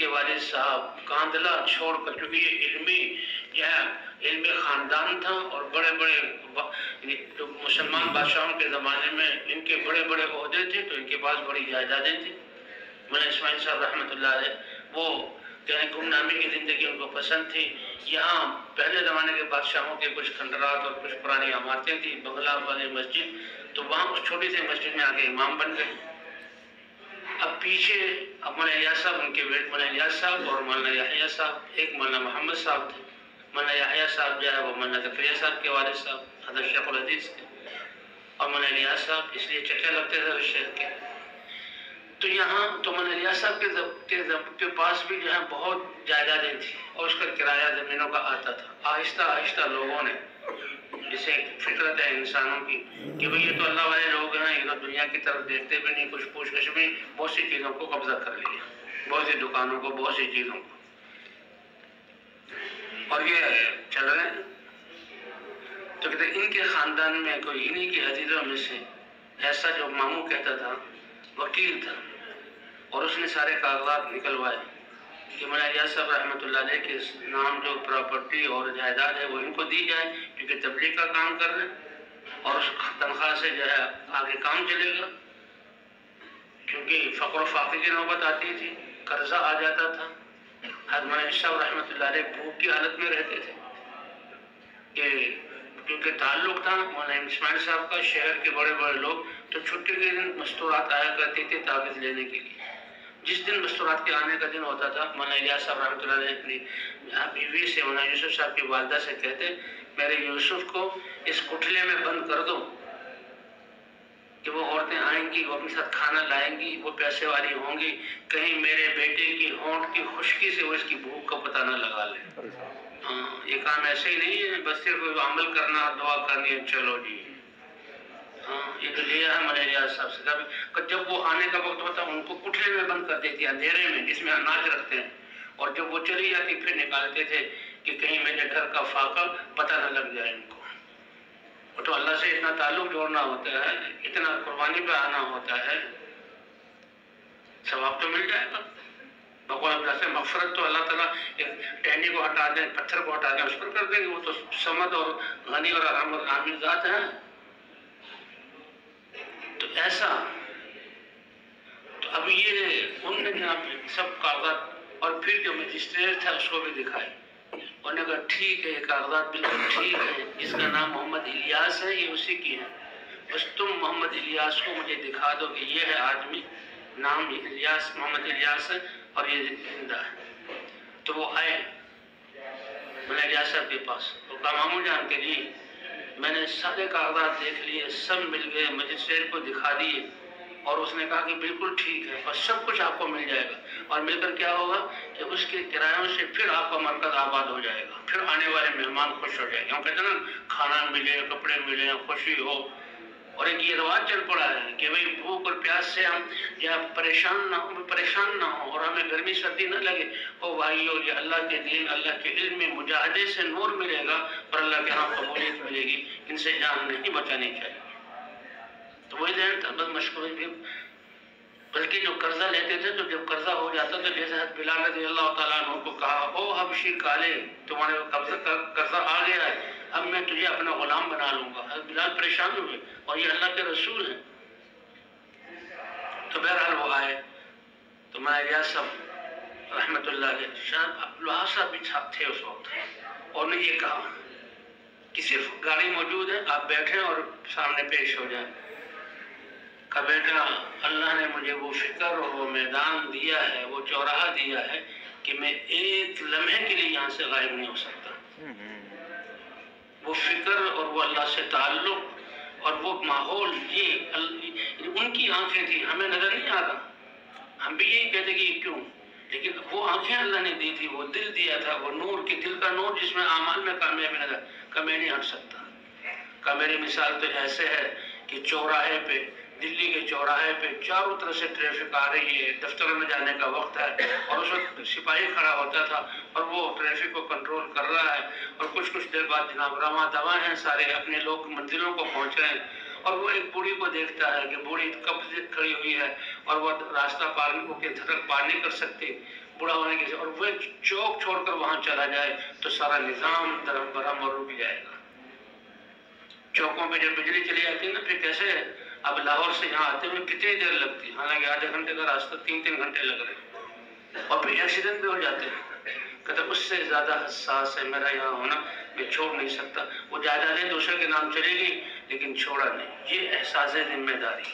کے والد صاحب کاندلا چھوڑ کر، کیونکہ یہ علمی خاندان تھا اور بڑے بڑے جو مسلمان بادشاہوں کے زمانے میں ان کے بڑے بڑے عہدے تھے، تو ان کے پاس بڑی جائیدادیں تھیں۔ مولانا اسماعیل صاحب رحمۃ اللہ علیہ وہ گمنامی کی زندگی ان کو پسند تھی۔ یہاں پہلے زمانے کے بادشاہوں کے کچھ کھنڈرات اور کچھ پرانی عمارتیں تھیں، بنگلہ والی مسجد، تو وہاں اس چھوٹی سی مسجد میں آ کے امام بن گئے۔ اب پیچھے مولانا الیاس صاحب، ان کے بیٹے مولانا الیاس صاحب اور مولانا یحییٰ صاحب، ایک مولانا محمد صاحب تھے۔ مولانا یحییٰ صاحب جو ہے وہ مولانا زکریا صاحب کے والد صاحب، حضرت شیخ الحدیث کے، اور مولانا الیاس صاحب اس لیے چچا لگتے تھے اس شیخ کے۔ تو یہاں تو مولانا الیاس صاحب کے پاس بھی جو ہے بہت جائیدادیں تھیں اور اس کا کرایہ زمینوں کا آتا تھا۔ آہستہ آہستہ لوگوں نے، جسے فطرت ہے انسانوں کی کہ بھئی یہ تو اللہ والے لوگ ہیں، یہ تو دنیا کی طرف دیکھتے بھی نہیں، کچھ پوچھ گچھ میں بہت سی چیزوں کو قبضہ کر لیا، بہت سی دکانوں کو، بہت سی چیزوں کو، اور یہ چل رہے ہیں۔ تو کہتے ہیں ان کے خاندان میں کوئی انہی کی عزیزوں میں سے ایسا جو ماموں کہتا تھا، وکیل تھا، اور اس نے سارے کاغذات نکلوائے کہ مولانا الیاس صاحب رحمۃ اللہ علیہ کے نام جو پراپرٹی اور جائیداد ہے وہ ان کو دی جائے، کیونکہ تبلیغ کا کام کر رہے ہیں اور اس تنخواہ سے جو ہے آگے کام چلے گا، کیونکہ فقر و فاقے کی نوبت آتی تھی، قرضہ آ جاتا تھا۔ حضرت مولانا صاحب رحمۃ اللہ علیہ بھوک کی حالت میں رہتے تھے کہ کیونکہ تعلق تھا مولانا اسماعیل صاحب کا، شہر کے بڑے بڑے لوگ تو چھٹی کے دن مستورات آیا کرتے تھے تعویذ لینے کے لیے۔ جس دن مستورات کے آنے کا دن ہوتا تھا، مولانا الیاس صاحب رحمۃ اللہ علیہ اپنی بیوی سے، مولانا یوسف صاحب کی والدہ سے کہتے، میرے یوسف کو اس کٹھلے میں بند کر دو کہ وہ عورتیں آئیں گی، وہ اپنے ساتھ کھانا لائیں گی، وہ پیسے والی ہوں گی، کہیں میرے بیٹے کی ہونٹ کی خشکی سے وہ اس کی بھوک کا پتہ نہ لگا لیں۔ ہاں، یہ کام ایسے ہی نہیں ہے بس صرف عمل کرنا، دعا کرنی ہے، چلو جی۔ ہاں، یہ تو لیا ہے مولانا الیاس صاحب سے، کہ جب وہ آنے کا وقت ہوتا ان کو کٹھلے میں بند کر دیتی اندھیرے میں جس میں اناج رکھتے ہیں، اور جب وہ چلی جاتی پھر نکالتے تھے کہ کہیں میرے گھر کا فاقہ پتہ نہ لگ جائے ان کو۔ اور تو اللہ سے اتنا تعلق جوڑنا ہوتا ہے، اتنا قربانی پہ آنا ہوتا ہے، ثواب تو مل جائے گا۔ بقول اللہ سے مغفرت تو اللہ تعالیٰ ایک ٹہنی کو ہٹا دیں، پتھر کو ہٹا دیں، اس پر کر دیں گے، وہ تو صمد اور غنی اور عامل ذات ہیں۔ تو ایسا، تو اب یہ ان نے جناب سب کاغذات، اور پھر جو مجسٹریٹ تھا اس کو بھی دکھائے، انہوں نے کہا ٹھیک ہے، یہ کاغذات بالکل ٹھیک ہے، اس کا نام محمد الیاس ہے، یہ اسی کی ہے، بس تم محمد الیاس کو مجھے دکھا دو کہ یہ ہے آدمی، نام الیاس، محمد الیاس ہے اور یہ زندہ ہے۔ تو وہ آئے مولانا الیاس صاحب کے پاس، وہ کہا ماموں جان کے جی میں نے سارے کاغذات دیکھ لیے، سب مل گئے، مجسٹریٹ کو دکھا دیے، اور اس نے کہا کہ بالکل ٹھیک ہے اور سب کچھ آپ کو مل جائے گا، اور مل کر کیا ہوگا کہ اس کے کرایوں سے پھر آپ کا مرکز آباد ہو جائے گا، پھر آنے والے مہمان خوش ہو جائیں گے۔ ہم کہتے ہیں نا کھانا ملے، کپڑے ملے، خوشی ہو، اور ایک یہ رواج چل پڑا ہے کہ بھئی بھوک اور پیاس سے ہم یا پریشان نہ ہوں اور ہمیں گرمی سردی نہ لگے، او بھائیو یہ اللہ کے دین، اللہ کے علم میں مجاہدے سے نور ملے گا اور اللہ کے ہاں قبولیت ملے گی، ان سے جان نہیں بچانی چاہیے۔ تو وہی ذہن تھا، بس مشکور بھی، بلکہ جو قرضہ لیتے تھے تو جب قرضہ ہو جاتا تو جیسے حضرت بلال رضی اللہ تعالیٰ عنہ کو کہا، او حبشی کالے تمہارے قرضہ آ گیا ہے، اب میں تجھے اپنا غلام بنا لوں گا۔ حضرت بلال پریشان ہوئے، اور یہ اللہ کے رسول ہیں۔ تو بہرحال وہ آئے تو مولانا الیاس صاحب رحمۃ اللہ علیہ، شاید عبدالوہاب صاحب بھی تھے اس وقت، اور نے یہ کہا کہ صرف گاڑی موجود ہے، آپ بیٹھیں اور سامنے پیش ہو جائیں۔ کہ بیٹا اللہ نے مجھے وہ فکر اور وہ میدان دیا ہے، وہ چوراہا دیا ہے کہ میں ایک لمحے کے لیے یہاں سے غائب نہیں ہو سکتا۔ وہ فکر اور وہ اللہ سے تعلق اور وہ ماحول، یہ ان کی آنکھیں تھی، ہمیں نظر نہیں آتا، ہم بھی یہی کہتے کہ یہ کیوں، لیکن وہ آنکھیں اللہ نے دی تھی، وہ دل دیا تھا، وہ نور کی دل کا نور جس میں اعمال میں کامیابی نظر، کہ میں نہیں ہٹ سکتا۔ کہ میری مثال تو ایسے ہے کہ چوراہے پہ، دلی کے چوراہے پہ چاروں طرف سے ٹریفک آ رہی ہے، دفتروں میں جانے کا وقت ہے، اور اس وقت سپاہی کھڑا ہوتا تھا اور وہ ٹریفک کو کنٹرول کر رہا ہے، اور کچھ دیر بعد جناب رواں دواں ہیں، سارے اپنے لوگ منزلوں کو پہنچ رہے ہیں، اور وہ ایک بوڑھی کو دیکھتا ہے کہ بوڑھی کب سے کھڑی ہوئی ہے اور وہ راستہ پار نہیں کر سکتی، بڑا ہونے کی، اور وہ چوک چھوڑ کر وہاں چلا جائے تو سارا نظام برہم اور رک جائے گا۔ چوکوں پہ جب بجلی چلی جاتی ہے نا، پھر کیسے اب لاہور سے یہاں آتے ہوئے کتنی دیر لگتی ہے، حالانکہ آدھے گھنٹے کا راستہ 3 گھنٹے لگ رہے ہیں، اور پھر ایکسیڈنٹ بھی ہو جاتے ہیں۔ کہتے اس سے زیادہ حساس ہے میرا یہاں ہونا، میں چھوڑ نہیں سکتا۔ وہ جائیدادیں دوسرے کے نام چلے گی لیکن چھوڑا نہیں، یہ احساس ذمہ داری۔